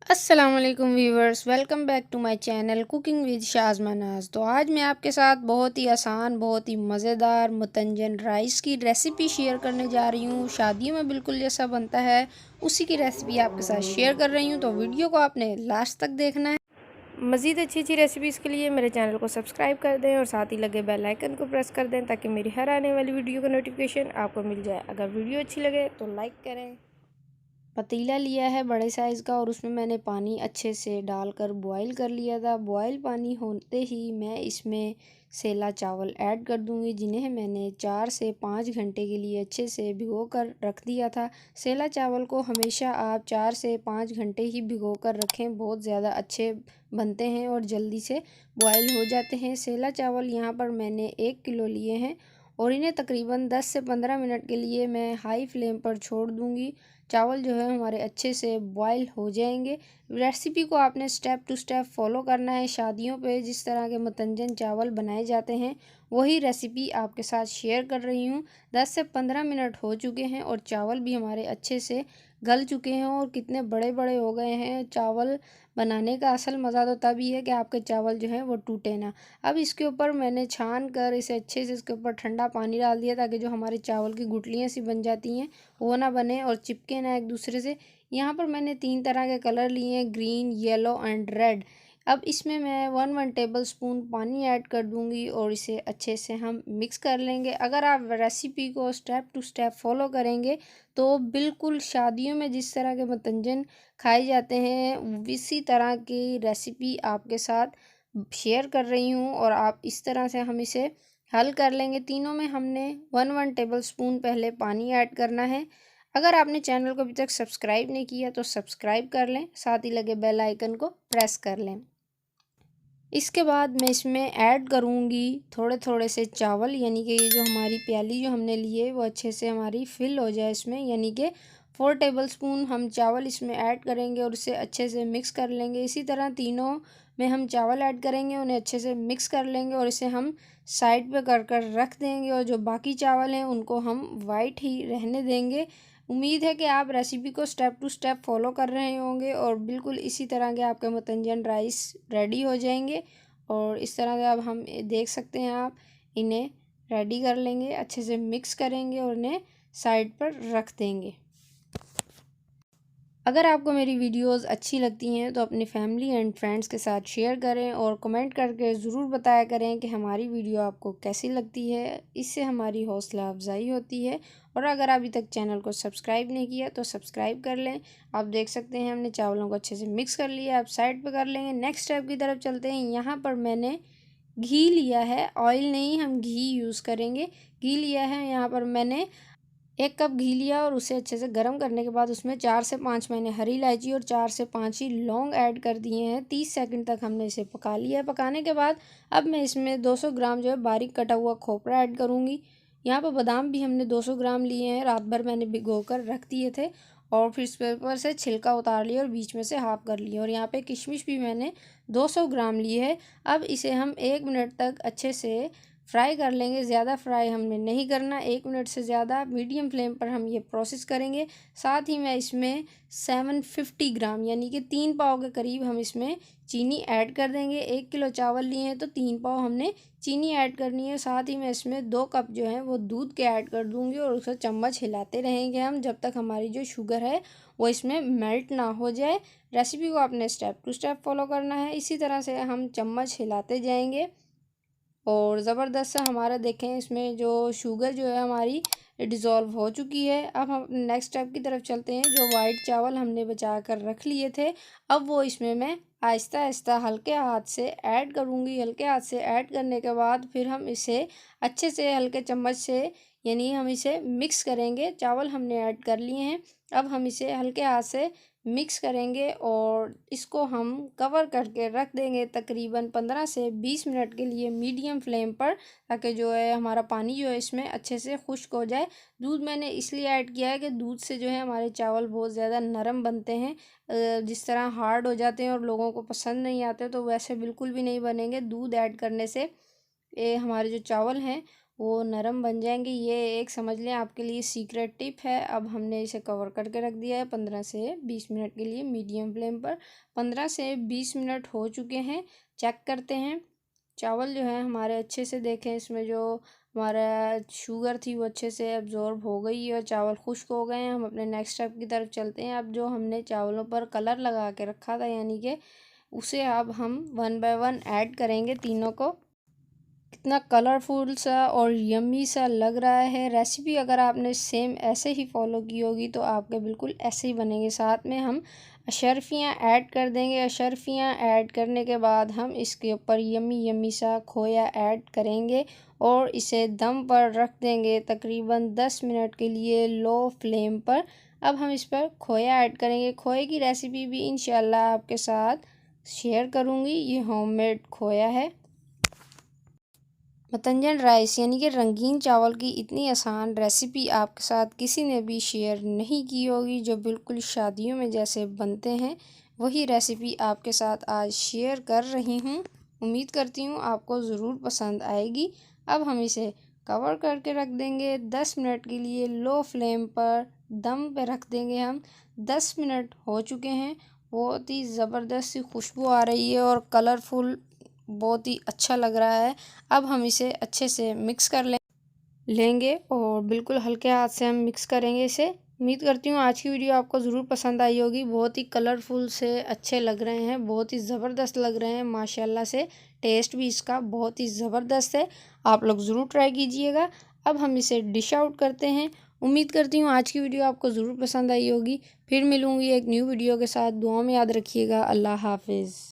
अस्सलामुअलैकुम viewers, welcome back to my channel cooking with Shazma Naz. तो आज मैं आपके साथ बहुत ही आसान, बहुत ही मज़ेदार मुतंजन राइस की रेसिपी शेयर करने जा रही हूँ। शादियों में बिल्कुल जैसा बनता है उसी की रेसिपी आपके साथ शेयर कर रही हूँ, तो वीडियो को आपने लास्ट तक देखना है। मज़ीद अच्छी अच्छी रेसिपीज़ के लिए मेरे चैनल को सब्सक्राइब कर दें और साथ ही लगे बेल आइकन को प्रेस कर दें ताकि मेरी हर आने वाली वीडियो का नोटिफिकेशन आपको मिल जाए। अगर वीडियो अच्छी लगे तो लाइक करें। पतीला लिया है बड़े साइज़ का और उसमें मैंने पानी अच्छे से डालकर बॉईल कर लिया था। बॉईल पानी होते ही मैं इसमें सेला चावल ऐड कर दूंगी, जिन्हें मैंने 4 से 5 घंटे के लिए अच्छे से भिगो कर रख दिया था। सेला चावल को हमेशा आप 4 से 5 घंटे ही भिगो कर रखें, बहुत ज़्यादा अच्छे बनते हैं और जल्दी से बॉईल हो जाते हैं। सेला चावल यहाँ पर मैंने 1 किलो लिए हैं और इन्हें तकरीबन 10 से 15 मिनट के लिए मैं हाई फ्लेम पर छोड़ दूंगी। चावल जो है हमारे अच्छे से बॉईल हो जाएंगे। रेसिपी को आपने स्टेप टू स्टेप फॉलो करना है। शादियों पे जिस तरह के मुतंजन चावल बनाए जाते हैं वही रेसिपी आपके साथ शेयर कर रही हूँ। 10 से 15 मिनट हो चुके हैं और चावल भी हमारे अच्छे से गल चुके हैं और कितने बड़े बड़े हो गए हैं। चावल बनाने का असल मज़ा तो तभी है कि आपके चावल जो हैं वो टूटे ना। अब इसके ऊपर मैंने छान कर इसे अच्छे से इसके ऊपर ठंडा पानी डाल दिया ताकि जो हमारे चावल की गुठलियाँ सी बन जाती हैं वो ना बने और चिपके ना एक दूसरे से। यहाँ पर मैंने 3 तरह के कलर लिए हैं, ग्रीन, येलो एंड रेड। अब इसमें मैं 1 टेबल स्पून पानी ऐड कर दूंगी और इसे अच्छे से हम मिक्स कर लेंगे। अगर आप रेसिपी को स्टेप टू स्टेप फॉलो करेंगे तो बिल्कुल शादियों में जिस तरह के मुतंजन खाए जाते हैं इसी तरह की रेसिपी आपके साथ शेयर कर रही हूँ और आप इस तरह से हम इसे हल कर लेंगे। तीनों में हमने 1 टेबल स्पून पहले पानी ऐड करना है। अगर आपने चैनल को अभी तक सब्सक्राइब नहीं किया तो सब्सक्राइब कर लें, साथ ही लगे बेल आइकन को प्रेस कर लें। इसके बाद मैं इसमें ऐड करूँगी थोड़े थोड़े से चावल, यानी कि ये जो हमारी प्याली जो हमने ली है वो अच्छे से हमारी फिल हो जाए इसमें, यानी कि 4 टेबल स्पून हम चावल इसमें ऐड करेंगे और इसे अच्छे से मिक्स कर लेंगे। इसी तरह तीनों में हम चावल ऐड करेंगे, उन्हें अच्छे से मिक्स कर लेंगे और इसे हम साइड पे कर कर रख देंगे और जो बाकी चावल हैं उनको हम वाइट ही रहने देंगे। उम्मीद है कि आप रेसिपी को स्टेप टू स्टेप फॉलो कर रहे होंगे और बिल्कुल इसी तरह के आपके मुतंजन राइस रेडी हो जाएंगे। और इस तरह से अब हम देख सकते हैं, आप इन्हें रेडी कर लेंगे, अच्छे से मिक्स करेंगे और इन्हें साइड पर रख देंगे। अगर आपको मेरी वीडियोस अच्छी लगती हैं तो अपनी फैमिली एंड फ्रेंड्स के साथ शेयर करें और कमेंट करके ज़रूर बताया करें कि हमारी वीडियो आपको कैसी लगती है। इससे हमारी हौसला अफजाई होती है। और अगर अभी तक चैनल को सब्सक्राइब नहीं किया तो सब्सक्राइब कर लें। आप देख सकते हैं हमने चावलों को अच्छे से मिक्स कर लिया, आप साइड पर कर लेंगे। नेक्स्ट स्टेप की तरफ चलते हैं। यहाँ पर मैंने घी लिया है, ऑयल नहीं, हम घी यूज़ करेंगे। घी लिया है यहाँ पर मैंने 1 कप घी लिया और उसे अच्छे से गर्म करने के बाद उसमें 4 से 5 मैंने हरी इलायची और 4 से 5 ही लौंग ऐड कर दिए हैं। 30 सेकंड तक हमने इसे पका लिया है। पकाने के बाद अब मैं इसमें 200 ग्राम जो है बारीक कटा हुआ खोपरा ऐड करूँगी। यहाँ पर बादाम भी हमने 200 ग्राम लिए हैं, रात भर मैंने भिगो कर रख दिए थे और फिर इस पेपर से छिलका उतार लिया और बीच में से हाफ कर लिया। और यहाँ पे किशमिश भी मैंने 200 ग्राम ली है। अब इसे हम 1 मिनट तक अच्छे से फ्राई कर लेंगे। ज़्यादा फ्राई हमने नहीं करना, 1 मिनट से ज़्यादा मीडियम फ्लेम पर हम ये प्रोसेस करेंगे। साथ ही मैं इसमें 750 ग्राम यानी कि 3 पाव के करीब हम इसमें चीनी ऐड कर देंगे। 1 किलो चावल लिए हैं तो 3 पाव हमने चीनी ऐड करनी है। साथ ही मैं इसमें 2 कप जो है वो दूध के ऐड कर दूँगी और उसे चम्मच हिलाते रहेंगे हम जब तक हमारी जो शुगर है वो इसमें मेल्ट ना हो जाए। रेसिपी को आपने स्टेप टू स्टेप फॉलो करना है। इसी तरह से हम चम्मच हिलाते जाएंगे और ज़बरदस्त सा हमारा देखें इसमें जो शुगर जो है हमारी डिज़ोल्व हो चुकी है। अब हम नेक्स्ट स्टेप की तरफ चलते हैं। जो वाइट चावल हमने बचा कर रख लिए थे अब वो इसमें मैं आहिस्ता आहिस्ता हल्के हाथ से ऐड करूँगी। हल्के हाथ से ऐड करने के बाद फिर हम इसे अच्छे से हल्के चम्मच से यानी हम इसे मिक्स करेंगे। चावल हमने ऐड कर लिए हैं, अब हम इसे हल्के हाथ से मिक्स करेंगे और इसको हम कवर करके रख देंगे तकरीबन 15 से 20 मिनट के लिए मीडियम फ्लेम पर, ताकि जो है हमारा पानी जो है इसमें अच्छे से खुश्क हो जाए। दूध मैंने इसलिए ऐड किया है कि दूध से जो है हमारे चावल बहुत ज़्यादा नरम बनते हैं। जिस तरह हार्ड हो जाते हैं और लोगों को पसंद नहीं आते तो वैसे बिल्कुल भी नहीं बनेंगे। दूध ऐड करने से ये हमारे जो चावल हैं वो नरम बन जाएंगे। ये एक समझ लें आपके लिए सीक्रेट टिप है। अब हमने इसे कवर करके रख दिया है 15 से 20 मिनट के लिए मीडियम फ्लेम पर। 15 से 20 मिनट हो चुके हैं। चेक करते हैं चावल जो है हमारे अच्छे से, देखें इसमें जो हमारा शुगर थी वो अच्छे से एब्जॉर्ब हो गई है और चावल खुश्क हो गए हैं। हम अपने नेक्स्ट स्टेप की तरफ चलते हैं। अब जो हमने चावलों पर कलर लगा के रखा था यानी कि उसे अब हम 1 बाय 1 ऐड करेंगे तीनों को। कितना कलरफुल सा और यम्मी सा लग रहा है। रेसिपी अगर आपने सेम ऐसे ही फॉलो की होगी तो आपके बिल्कुल ऐसे ही बनेंगे। साथ में हम अशरफियाँ ऐड कर देंगे। अशरफियाँ ऐड करने के बाद हम इसके ऊपर यम्मी यम्मी सा खोया ऐड करेंगे और इसे दम पर रख देंगे तकरीबन 10 मिनट के लिए लो फ्लेम पर। अब हम इस पर खोया ऐड करेंगे। खोए की रेसिपी भी इंशाल्लाह आपके साथ शेयर करूँगी। ये होममेड खोया है। मतंजन राइस यानी कि रंगीन चावल की इतनी आसान रेसिपी आपके साथ किसी ने भी शेयर नहीं की होगी, जो बिल्कुल शादियों में जैसे बनते हैं वही रेसिपी आपके साथ आज शेयर कर रही हूँ। उम्मीद करती हूँ आपको ज़रूर पसंद आएगी। अब हम इसे कवर करके रख देंगे 10 मिनट के लिए लो फ्लेम पर। दम पे रख देंगे हम। 10 मिनट हो चुके हैं। बहुत ही ज़बरदस्त सी खुशबू आ रही है और कलरफुल बहुत ही अच्छा लग रहा है। अब हम इसे अच्छे से मिक्स कर लेंगे और बिल्कुल हल्के हाथ से हम मिक्स करेंगे इसे। उम्मीद करती हूँ आज की वीडियो आपको ज़रूर पसंद आई होगी। बहुत ही कलरफुल से अच्छे लग रहे हैं, बहुत ही ज़बरदस्त लग रहे हैं माशाल्लाह से। टेस्ट भी इसका बहुत ही ज़बरदस्त है। आप लोग ज़रूर ट्राई कीजिएगा। अब हम इसे डिश आउट करते हैं। उम्मीद करती हूँ आज की वीडियो आपको ज़रूर पसंद आई होगी। फिर मिलूँगी एक न्यू वीडियो के साथ। दुआ में याद रखिएगा। अल्लाह हाफिज़।